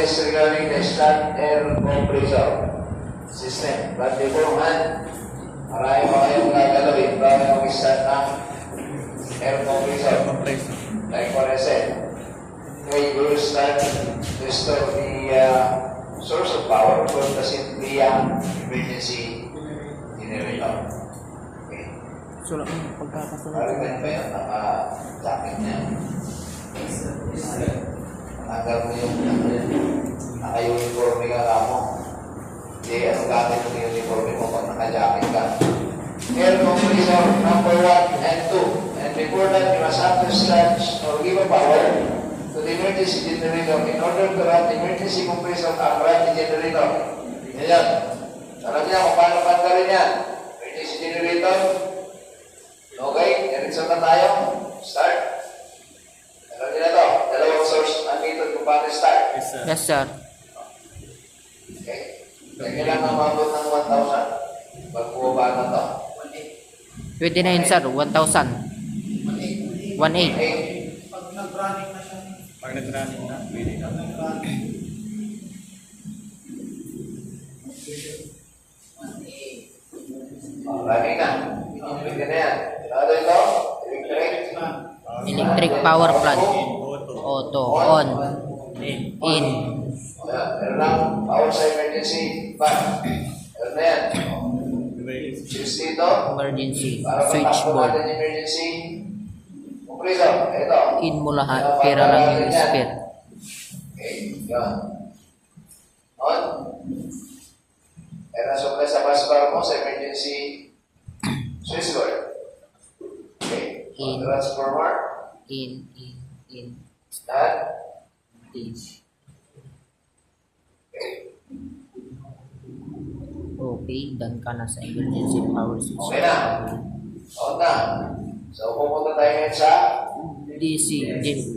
is regarding the start air compressor system. But beforehand, marami pa kayong gagalawin bago mag-start ng air compressor. Like what I said, we will start to store the source of power for the simply emergency generator. Okay. So, pagkakasunod. Parigan ba yung naka-jacket niya? Tanggal mo yung naka-uniforme ka mo. Hindi, ano gamit ng uniforme mo pag naka-jacket ka? Air compressor number 1 and 2. And before that, you must have to start or give a power to the emergency generator in order to run the emergency compressor and run the generator. Yan. Alam niya kung paano pagkarin yan. Emergency generator. Okay, diretso na tayo. Start. Alam niyo na ito. Dalawang source ang method kung paano start. Yes, sir. Okay. Kailangan mabot ng 1,000. Pagbuba na ito. Pwede na yun, sir. 1,000. 1,800. Pag nag-running na siya. Pag nag-running na, pwede na. Running na. Pwede na yan. Ano ito? Electric. Electric power plant. Auto. Auto. On. In. Meron lang power sa emergency fan. Meron na yan. Choose dito. Emergency. Para patakbo Switchboard. natin yung emergency compressor. Ito. In mo lahat. Pera lang yung spare. Okay. Yan. On. Meron na supply sa busbar mo sa emergency switchboard. Okay. In. Transformer. In. Start. In. Okay. Okay, done ka na sa emergency power switch. Okay na. On na. So, pupunta tayo ngayon sa DC.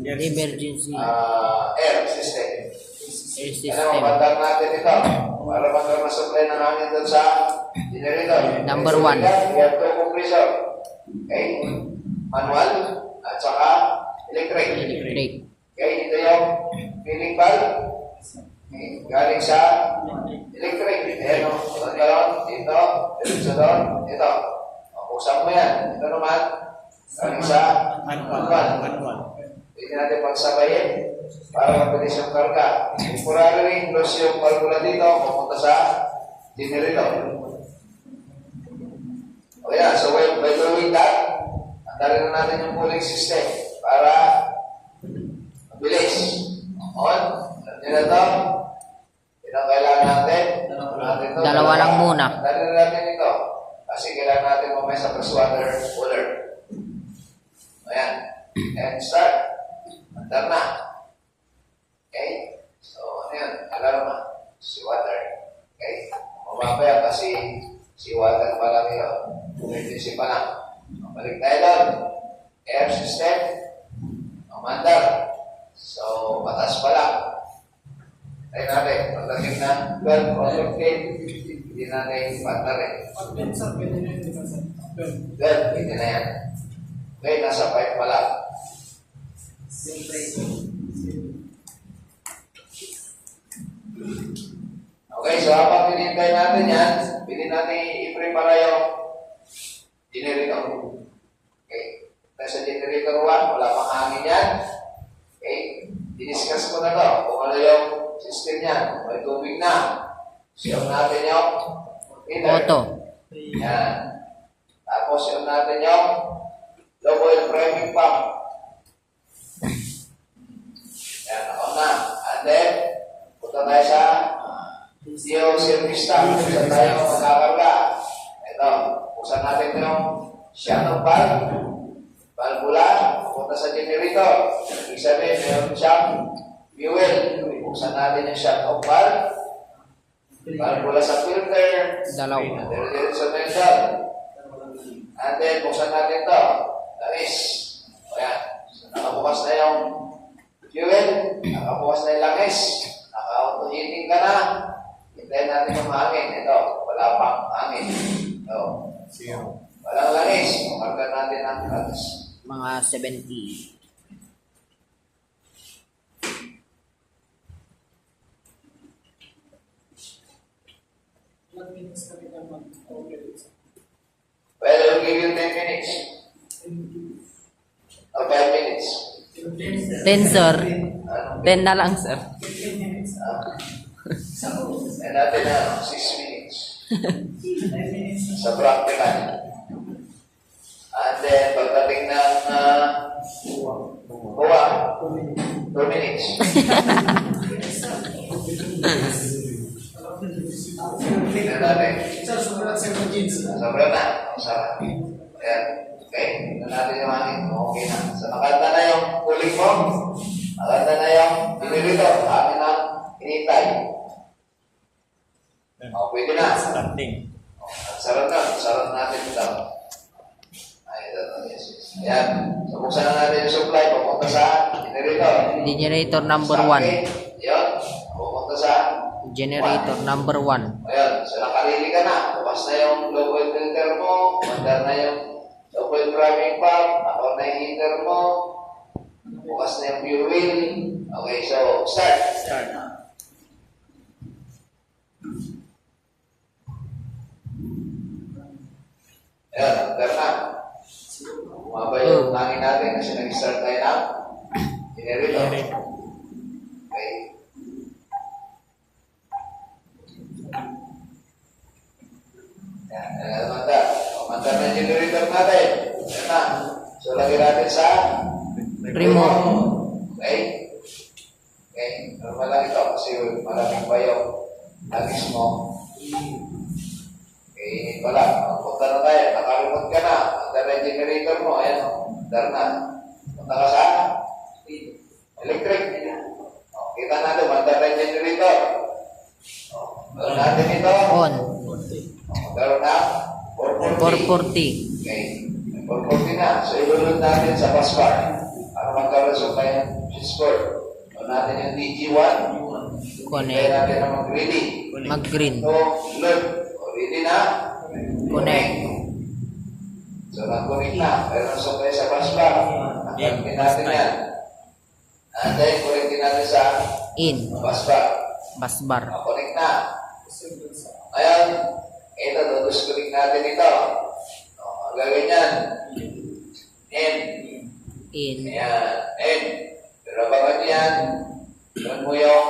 Emergency air system. air Ano, system. mabandang natin ito para magkaroon na supply ng hangin doon sa generator. Number So, 1. we have two compressor. Okay? Manual at saka electric. Electric. Okay, ito yung filling valve. Okay, galing sa electric. Ayan o, doon, dito, diretso doon, ito. Usap mo yan. Ito naman, galing sa manual. Pwede natin pagsabayin para mabilis yung karga. Temporarily, close yung valvula dito, pupunta sa generator. O yan, so by doing that, andarin na natin yung cooling system para mabilis. On, natin na ito. Ang kailangan natin, Dalawa lang muna. andarin na natin ito. Kasi kailangan natin mamaya sa first water cooler. Ayan. And start. Andar na. Okay? So, ano yun? Alarma. Si water. Okay? Mamaya kasi si water pa lang yun. Emergency pa lang. Balik tayo doon. Air system. Mamandar. So, batas pa lang. Tayo natin. Pagdating na 12 o 15, hindi natin ipandarin. Pag-bend sir, pwede na yun. Pag-bend. Good, pwede na yan. Okay, nasa pipe pa lang. Okay, so habang pinintay natin yan, pwede natin i-prepare yung generator. Okay, nasa generator 1, wala pang hangin yan. Okay, diniscuss ko na to kung ano yung system yan. May tubig na. Siyam natin yung heater. Auto. Yan. Tapos yung natin yung low oil priming pump. Yan, ako na. And then, punta tayo sa CO service tank. Saan tayo magkakarga. Ito, buksan natin yung shuttle valve. Valvula, punta sa generator. Ibig sabihin, meron siyang fuel. Buksan natin yung shut-off valve. Valvula sa filter. Dalawa. Diretso na yun. And then, buksan natin ito. Langis. O yan. So, nakabukas na yung fuel. Nakabukas na yung langis. Naka-auto-heating ka na. Hintayin natin yung hangin. Ito. Wala pang hangin. Ito. Walang langis. Makarga natin ang langis. Mga 70. minutes. O 5 minutes. 10, sir. Ano? 10 na lang, sir. 15 minutes. Yan natin na 6 minutes. 9 minutes. Sa practical. And then, pagdating ng buwa, 2 minutes. Tingnan natin. Sir, sobrang sa emergency. Sobra na. Ang sarap. Ayan. Okay. Tingnan natin yung hangin. Okay na. So, nakanta na yung kuling mo. Nakanta na yung pinilito. Amin na initay. O, pwede na. Starting. Sarap na. Sarap natin ito. Ay, ito. Yes, yes. Ayan. So, buksan na natin yung supply. Pupunta sa pinilito. Generator number 1. Yun. Pupunta sa Generator number 1. Ayan, so nakalili ka na. Bukas na yung low oil filter mo, mandar na yung low oil priming pump, ako na yung heater mo, bukas na yung fuel wheel. Okay, so start. Start. Ayan, mandar na. Bumaba yung hangin natin kasi nag-start tayo na. Generator. Okay. Yan, mandar. Mandar na yung generator natin. Ayan na. So, lagyan natin sa Remote. Okay? Okay? Normal lang ito kasi malamig pa yung langis mo. Okay, wala. Punta na tayo. Nakalimot ka na. Punta na yung generator mo. Ayan o. Dar na. Punta ka sa electric. O, kita natin. Punta na yung generator. O, gawin natin ito. On. O, gawin na. 440. 440. Okay. 440 na. So, ilulod natin sa bus bar. Para magkaroon kayo switchboard. Doon natin yung DG1. Kaya Connect. natin na mag-ready. Mag-green. So, load. O, ready na? Connect. So, nag-connect na. Pero so kayo sa bus bar. Nag-connect natin yan. And then, connectin natin sa In. bus bar. Bus bar. Connect na. Ngayon, ito, dudus-connect natin ito. O, ang gagawin yan. In. In. Ayan. And, pero bago yan, yun mo yung,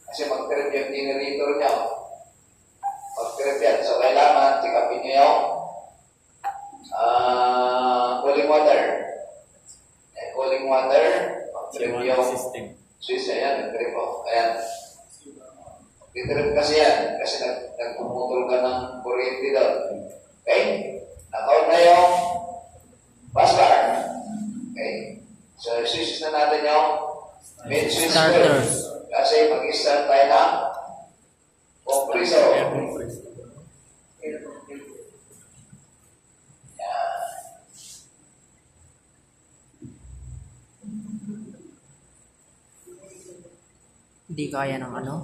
kasi mag-trip yung generator niya. Mag-trip yan. So, kailangan, sikapin niyo yung cooling water. And cooling water, mag-trip yung System. switch na yan, nag-trip o. Ayan. Mag-trip kasi yan, kasi nagpumutol ka ng kuryente doon. Okay? Naka-on na yung bus bar. Okay. So, switch na natin yung main switch. Starters. Kasi mag-start tayo ng compressor. Air compressor. Yan. Hindi kaya ng ano?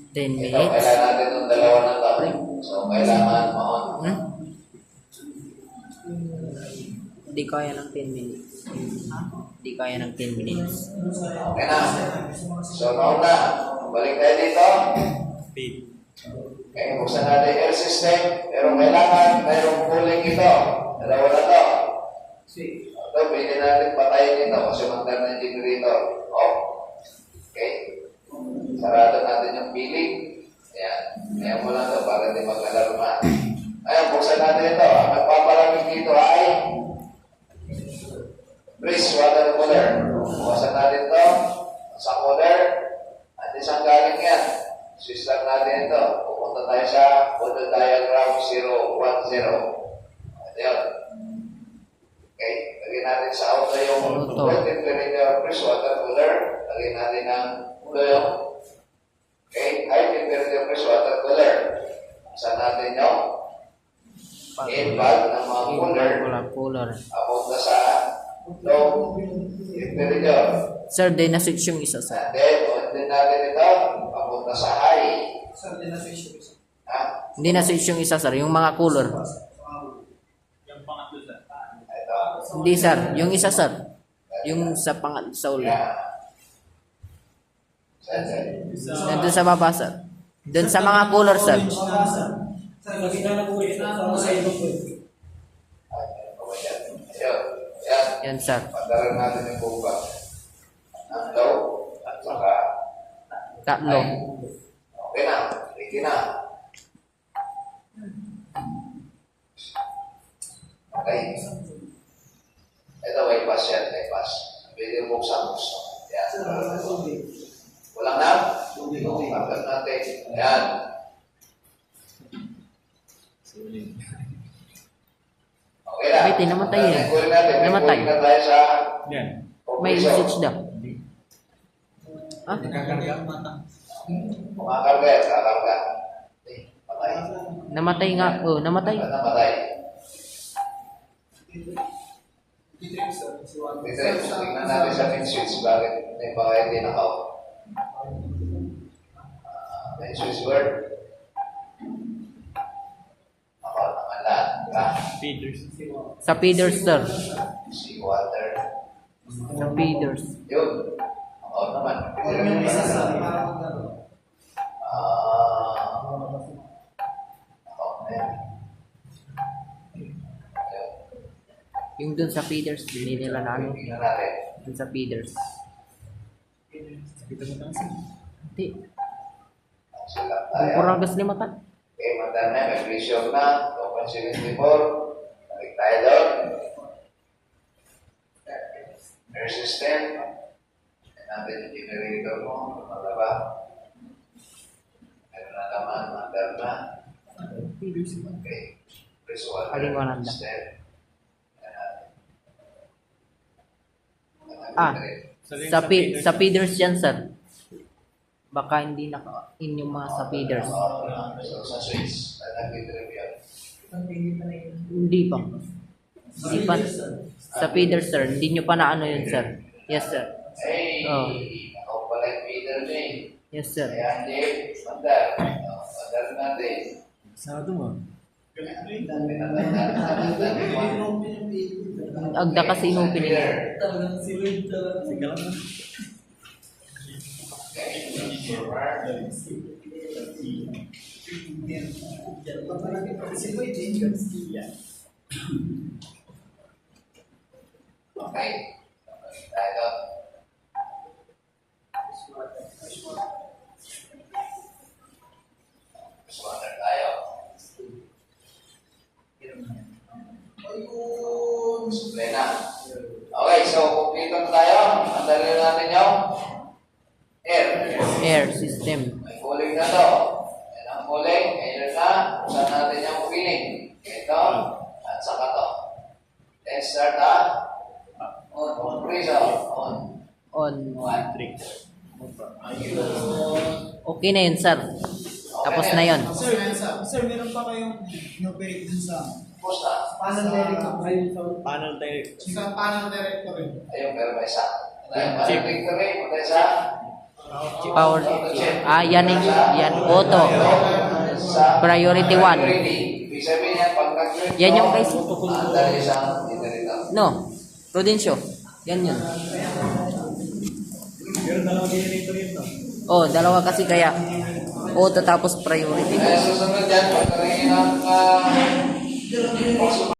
10 Ito, minutes. kailangan natin ng dalawa ng topic. So, kailangan ma-on. Hmm? Hindi kaya ng 10 minutes. Hindi kaya ng 10 minutes. Okay na. So, nauna. Balik tayo dito. Speed. Okay, buksan natin yung air system. Pero kailangan mayroong cooling ito. Dalawa na to. Ito, pwede natin patayin ito kasi magdar na yung generator. Off. Okay. Sarado natin yung piling. Ayan. Ayan mo lang ito para hindi mag-alarma. Ayan, buksan natin ito. Ang nagpapalamig dito ay freeze water cooler. Buksan natin ito. Sa cooler. At isang galing yan. Switch lang natin ito. Pupunta tayo sa model diagram 010. Ito yun. Okay. Lagyan natin sa auto yung Auto. temperature freeze water cooler. Lagyan natin ng ulo yung high temperature freeze water cooler. Saan natin yung in-valve ng mga cooler. Cooler. Apunta sa low temperature. Sir, di na-switch yung isa, sir. And then, on din natin ito, papunta sa high. Sir, din na fish. Ha? Hindi na-switch yung isa, sir. Yung mga cooler. Yung pangatlo sa Ito. Hindi, sir. Yung isa, sir. Yung sa sa uli. Yan. Saan? Nandun sa baba, sir. Doon sa mga cooler, sir. Sir, Lagi na po rin sa ito po. Ay, meron pa ba yan? Ayun. Yan. Yan, sir. Pagdaran natin yung buka. Ang daw. At saka. Tatlo. Ay. Okay na. Ready na. Okay. Ito, may pass yan. May pass. Pwede buksan mo. Yan. Walang na? Pagkat natin. Yan. Okay na. Wait, namatay eh. Kunin natin. Namatay. Kunin na tayo sa Yan. May compression. message daw. Ah? Nakakarga ang mata. Kumakarga yan. Kakarga. Patay. Namatay nga. Oh, namatay. Ba't namatay? Titrip sir. Titrip. Tingnan natin sa main switch. Bakit may baka hindi naka-off? Main switch word. Ako naman lahat. Feeders. Sa feeders, sir. Sea water. Sa feeders. Yun. Ako naman. Or yung isa sa para magdaro. Ako na yan. Yung dun sa feeders, hindi nila na ano. Tingnan natin. Dun sa feeders. Kita mo lang sir. Hindi. Sila tayo. Kurang gas limatan. Okay, manda na. May pressure na. 2.74. Balik tayo doon. Air system. Tingnan natin yung generator mo. Malaba. Meron na naman. Mandar na. Okay. Press water. Aling walang da. System. Tingnan natin. Ah. Sa feeders yan, sir. Baka hindi naka-in yung mga sa feeders. So, sa switch. Nag-trip yan. Hindi pa. Hindi pa. Sa feeders, sir. Hindi nyo pa na ano yun, sir. Yes, sir. Hey! Oh. Ako pala yung Peter na eh. Yes, sir. Kaya hindi. Mandar. Mandar natin. Sado mo. Agda kasi inupin nila. Talagang silid talaga. Sige lang na. Okay. Tayo. Water tayo. Ayun. Supply na. Okay, so complete na tayo. Andalin natin yung air. Air system. May cooling na to. Yan ang cooling. Ngayon na. Usan natin yung cooling. Ito. At saka to. Let's start on. Compressor. On. On. 1, 3. Okay na yun, sir. Tapos na yun. Sir, meron pa kayong inoperate dun sa Pusta. panel director. Panel direct. Sa panel director rin. Ayun, pero may isa. Chip. Victory. Punta isa. Power. Ah, yan eh. Yan. Auto. Sa Priority 1. priority. Ibig sabihin yan, pag nag-trip Yan yung guys. andali isang generator. No. Prudencio. Yan yun. Pero dalawang generator yun to. Oh, dalawa kasi kaya. Auto tapos priority. Kaya susunod yan, pagkaringin ang